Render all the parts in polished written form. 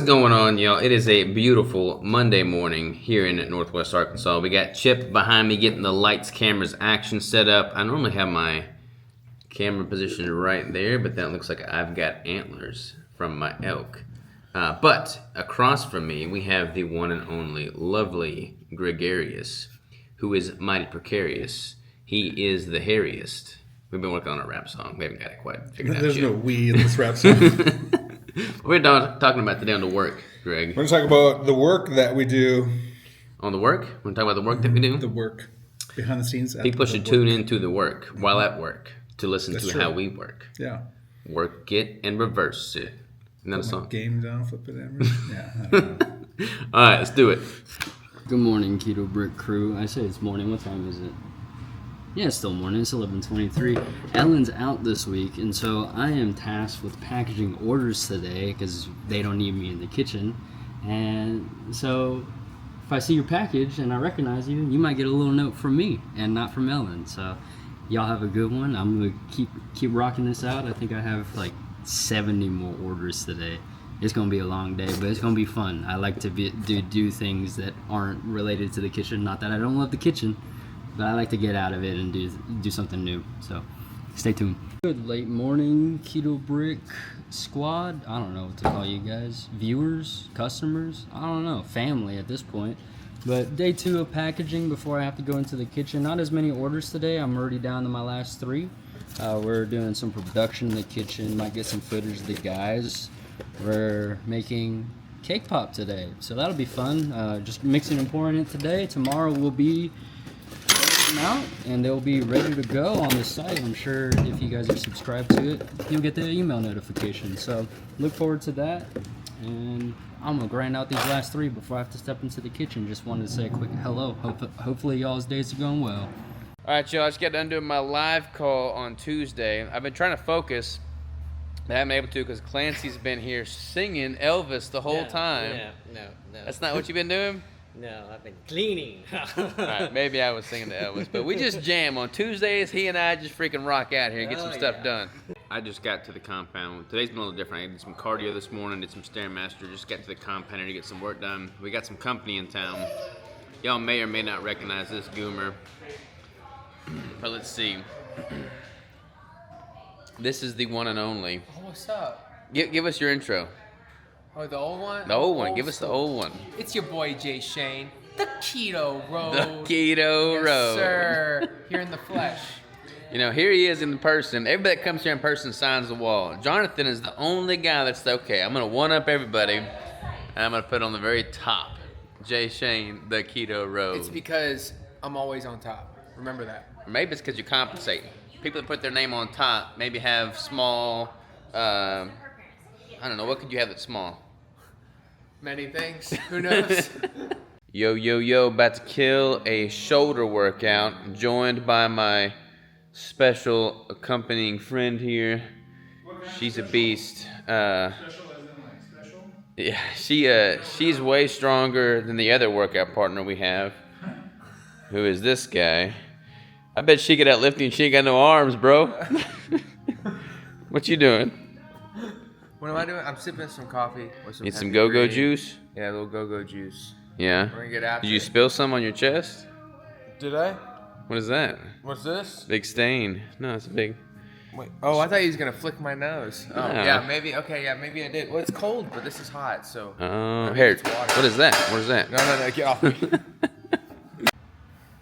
going on, y'all? It is a beautiful Monday morning here in Northwest Arkansas. We got Chip behind me getting the lights, cameras, action set up. I normally have my camera positioned right there, but that looks like I've got antlers from my elk. But across from me, we have the one and only lovely Gregarious, who is mighty precarious. He is the hairiest. We've been working on a rap song. We haven't got it quite figured out There's yet. no we in this rap song. We're talking about the down to work, Greg. We're going to talk about the work that we do. On the work? We're going to talk about the work that we do? The work. Behind the scenes. People should tune into the work while at work to listen to true. how we work. Yeah. Work it and reverse it. Isn't that a song? Game down, flip it over. Yeah, I don't know. All right, let's do it. Good morning, Keto Brick crew. I say it's morning. What time is it? Yeah, it's still morning. It's 11:23. Ellen's out this week, and so I am tasked with packaging orders today because they don't need me in the kitchen. And so if I see your package and I recognize you, you might get a little note from me and not from Ellen. So y'all have a good one. I'm going to keep rocking this out. I think I have like 70 more orders today. It's going to be a long day, but it's going to be fun. I like to do things that aren't related to the kitchen. Not that I don't love the kitchen, but I like to get out of it and do something new. So stay tuned. Good late morning, Keto Brick squad. I don't know what to call you guys. Viewers, customers, I don't know. Family at this point. But day 2 of packaging before I have to go into the kitchen. Not as many orders today. I'm already down to my last 3. We're doing some production in the kitchen. Might get some footage of the guys. We're making cake pop today, so that'll be fun. Just mixing and pouring it today. Tomorrow we'll be rolling them out, and they'll be ready to go on the site. I'm sure if you guys are subscribed to it, you'll get the email notification. So look forward to that, and I'm gonna grind out these last 3 before I have to step into the kitchen. Just wanted to say a quick hello. Hopefully y'all's days are going well. All right, y'all, I just got done doing my live call on Tuesday. I've been trying to focus, but I haven't been able to because Clancy's been here singing Elvis the whole time. No. That's not what you've been doing? No, I've been cleaning. All right, maybe I was singing to Elvis, but we just jam. On Tuesdays, he and I just freaking rock out here and get some stuff done. I just got to the compound. Today's been a little different. I did some cardio this morning, did some Stairmaster, just got to the compound here to get some work done. We got some company in town. Y'all may or may not recognize this goomer, but let's see. This is the one and only. Oh, what's up? Give us your intro. Oh, the old one? The old one. Give us the old one. It's your boy Jay Shane, the Keto Road. The Keto yes, Road. sir. Here in the flesh. You know, here he is in person. Everybody that comes here in person signs the wall. Jonathan is the only guy that's okay. I'm going to one-up everybody, and I'm going to put on the very top. Jay Shane, the Keto Road. It's because I'm always on top. Remember that. Or maybe it's because you're compensating. People that put their name on top maybe have small, I don't know, what could you have that's small? Many things. Who knows? Yo, about to kill a shoulder workout, joined by my special accompanying friend here. She's a beast. Yeah, she's way stronger than the other workout partner we have, who is this guy. I bet she could outlift you and she ain't got no arms, bro. What you doing? What am I doing? I'm sipping some coffee with some Need some heavy go-go cream. juice? Yeah, a little go-go juice. Yeah. We're gonna get after Did you it. spill some on your chest? Did I? What is that? What's this? Big stain. No, it's a big... Wait. Oh, I thought he was gonna flick my nose. Oh, No. yeah, maybe. Okay, yeah, maybe I did. Well, it's cold, but this is hot, so. Oh, Maybe here. it's water. What is that? What is that? No, get off me.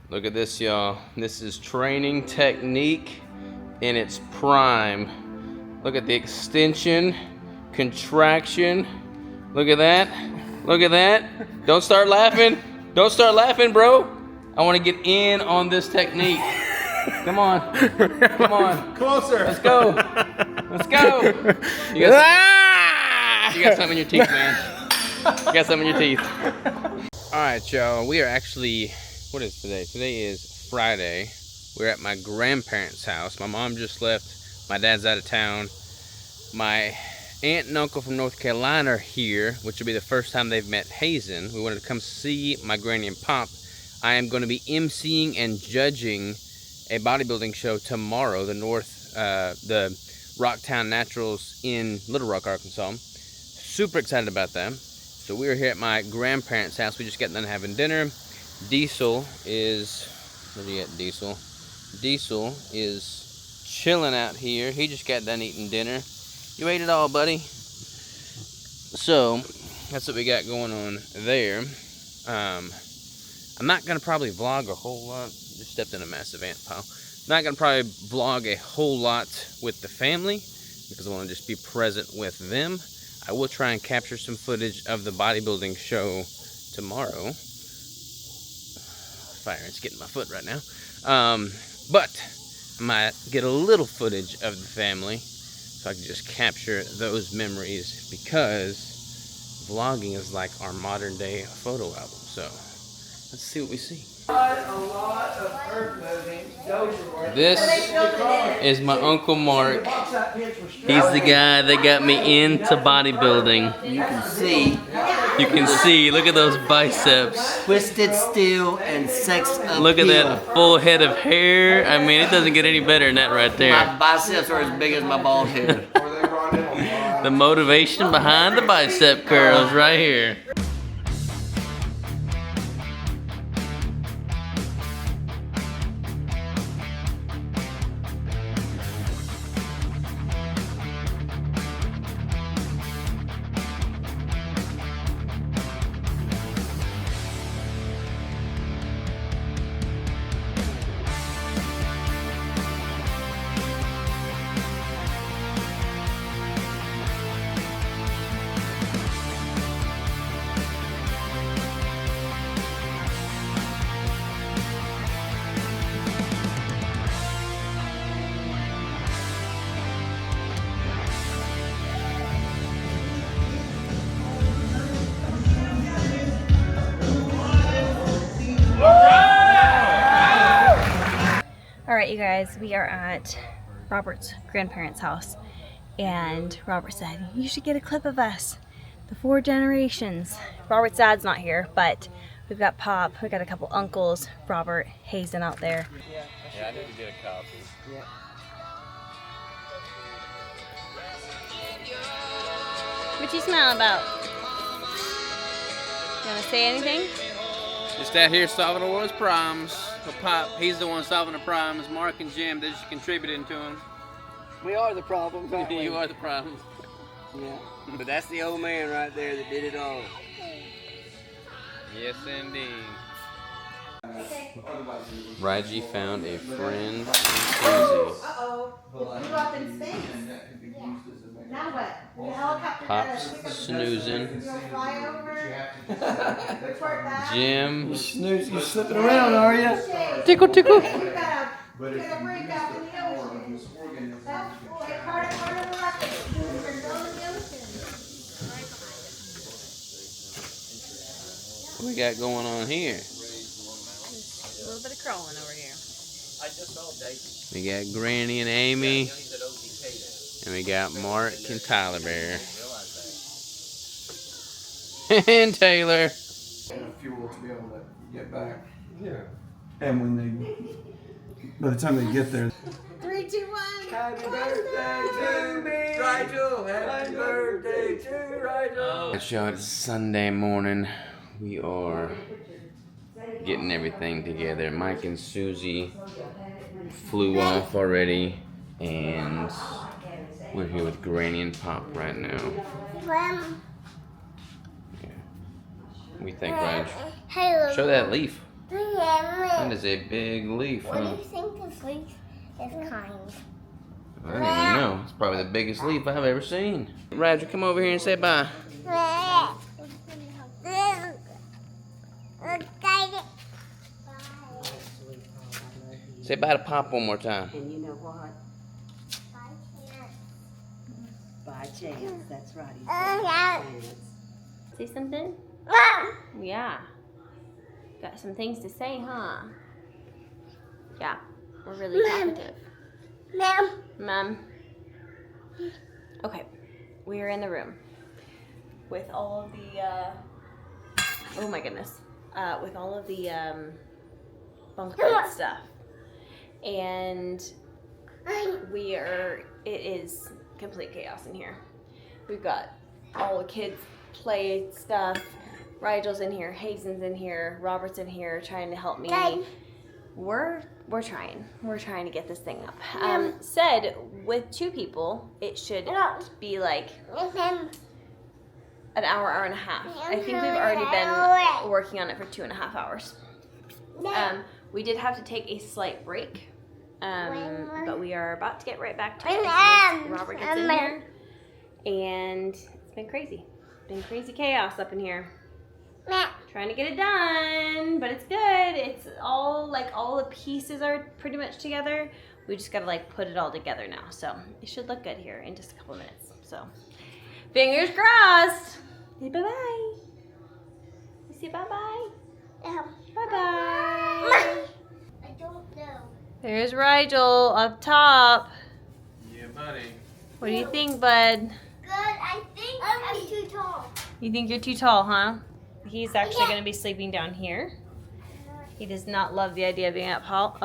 Look at this, y'all. This is training technique in its prime. Look at the extension, contraction. Look at that. Look at that. Don't start laughing. Don't start laughing, bro. I want to get in on this technique. Come on. Come on. Closer. Let's go. Let's go. You got something in your teeth, man. You got something in your teeth. All right, y'all. We are actually... What is today? Today is Friday. We're at my grandparents' house. My mom just left. My dad's out of town. My aunt and uncle from North Carolina are here, which will be the first time they've met Hazen. We wanted to come see my granny and pop. I am going to be emceeing and judging a bodybuilding show tomorrow, the Rocktown Naturals in Little Rock, Arkansas. Super excited about that. So we're here at my grandparents' house. We just got done having dinner. Diesel is, where'd you get Diesel? Diesel is chilling out here. He just got done eating dinner. You ate it all, buddy. So that's what we got going on there. I'm not gonna probably vlog a whole lot. Just stepped in a massive ant pile. Not gonna probably vlog a whole lot with the family because I want to just be present with them. I will try and capture some footage of the bodybuilding show tomorrow. Fire, it's getting my foot right now. But I might get a little footage of the family so I can just capture those memories, because vlogging is like our modern day photo album. So let's see what we see. This is my Uncle Mark. He's the guy that got me into bodybuilding. You can see, look at those biceps. Twisted Steel and Sex Appeal. Look at that full head of hair. I mean, it doesn't get any better than that right there. My biceps are as big as my bald head. The motivation behind the bicep curls right here. Alright, you guys, we are at Robert's grandparents' house, and Robert said, you should get a clip of us, the 4 generations. Robert's dad's not here, but we've got Pop, we got a couple uncles, Robert, Hazen out there. Yeah, I need to get a copy. Yeah. What you smile about? You wanna say anything? Just out here solving the world's problems. But Pop, he's the one solving the problems. Mark and Jim, they're just contributing to him. We are the problems, aren't we? You are the problems. Yeah. But that's the old man right there that did it all. Yes, indeed. Raji found a friend in Susie. Uh-oh. It blew up in space. Now what? The helicopter Pop's snoozing. You'll fly over. Report back. Jim. Snooze, you slipping around, are you? Tickle, tickle. You gotta break out in the ocean. That's part of the rocket. You're going in the ocean. What we got going on here? A little bit of crawling over here. We got Granny and Amy. And we got Mark and Tyler Bear. And Taylor. Fuel to be able to get back. Yeah. And when they, by the time they get there. 3, 2, 1. Happy birthday to me, Rigel. Happy birthday to Rigel. Y'all, it's Sunday morning. We are getting everything together. Mike and Susie flew off already, and we're here with Granny and Pop right now. Yeah. We think, Raj. Show that leaf. That is a big leaf. What do Huh? you think this leaf is kind? I don't even know. It's probably the biggest leaf I've ever seen. Roger, come over here and say bye. Say bye to Pop one more time. And you know what? By chance, that's right. He said by chance. Say something? Yeah. Got some things to say, huh? Yeah, we're really talkative. Mom. Okay, we are in the room with all of the, oh my goodness, with all of the bunk bed stuff. And it is complete chaos in here. We've got all the kids play stuff. Rigel's in here, Hazen's in here, Robert's in here trying to help me. We're trying. We're trying to get this thing up. Said with 2 people, it should be like an hour and a half. I think we've already been working on it for 2.5 hours. We did have to take a slight break, but we are about to get right back to it. Robert gets in here, and it's been crazy. It's been crazy chaos up in here. Trying to get it done, but it's good. It's all the pieces are pretty much together. We just gotta put it all together now. So it should look good here in just a couple minutes. So fingers crossed. Say bye-bye. You say bye-bye? Bye-bye. I don't know. There's Rigel up top. Yeah, buddy. What do you think, bud? Good, I think I'm too tall. You think you're too tall, huh? He's actually going to be sleeping down here. He does not love the idea of being up tall.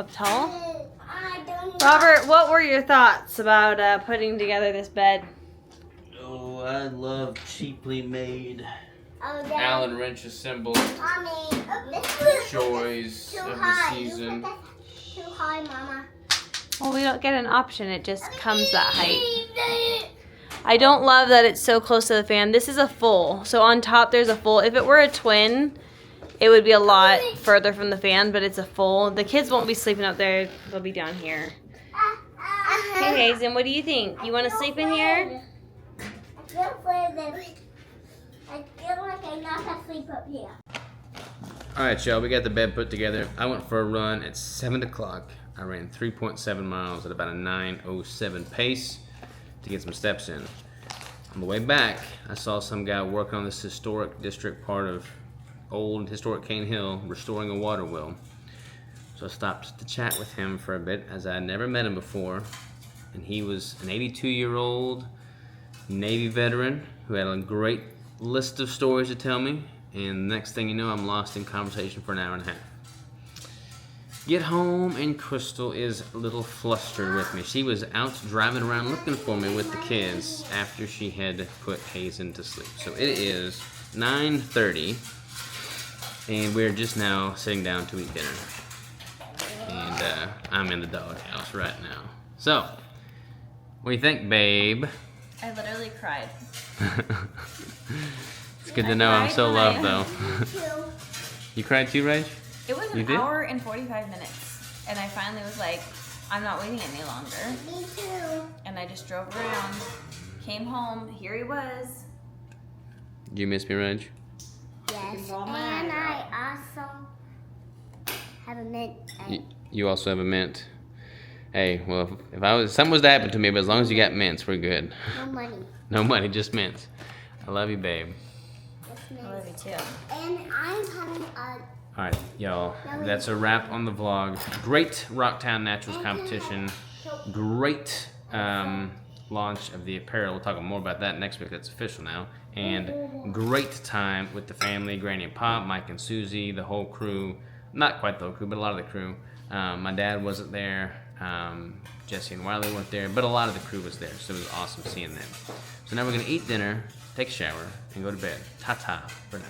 I don't know. Robert, what were your thoughts about putting together this bed? Oh, I love cheaply made Oh, Allen wrench assembled Mommy, joys too of the high. season. Too high, Mama. Well, we don't get an option. It just comes that height. I don't love that it's so close to the fan. This is a full. So on top there's a full. If it were a twin, it would be a lot further from the fan, but it's a full. The kids won't be sleeping up there. They'll be down here. Hey, Hazen, what do you think? You want to sleep in here? I feel like I'm not going to sleep up here. Alright, y'all, we got the bed put together. I went for a run at 7 o'clock. I ran 3.7 miles at about a 9:07 pace to get some steps in. On the way back, I saw some guy working on this historic district part of old historic Cane Hill, restoring a water wheel. So I stopped to chat with him for a bit, as I had never met him before. And he was an 82-year-old Navy veteran who had a great list of stories to tell me. And the next thing you know, I'm lost in conversation for an hour and a half. Get home, and Crystal is a little flustered with me. She was out driving around looking for me with the kids after she had put Hazen to sleep. So it is 9:30, and we're just now sitting down to eat dinner. And I'm in the doghouse right now. So, what do you think, babe? I literally cried. It's good to know I'm so loved, though. You cried too, Rach? It was You an did? hour and 45 minutes, and I finally was like, I'm not waiting any longer. Me too. And I just drove around, came home, here he was. Do you miss me, Rach? Yes, and I also have a mint. You also have a mint. Hey, well, if something was to happen to me, but as long as you got mints, we're good. No money. No money, just mints. I love you, babe. Just I love you too. And I'm having a. All right, y'all, that's a wrap on the vlog. Great Rocktown Naturals competition. Great launch of the apparel. We'll talk more about that next week. That's official now. And great time with the family, Granny and Pop, Mike and Susie, the whole crew. Not quite the whole crew, but a lot of the crew. My dad wasn't there. Jesse and Wiley weren't there, but a lot of the crew was there, so it was awesome seeing them. So now we're gonna eat dinner, take a shower, and go to bed. Ta-ta for now.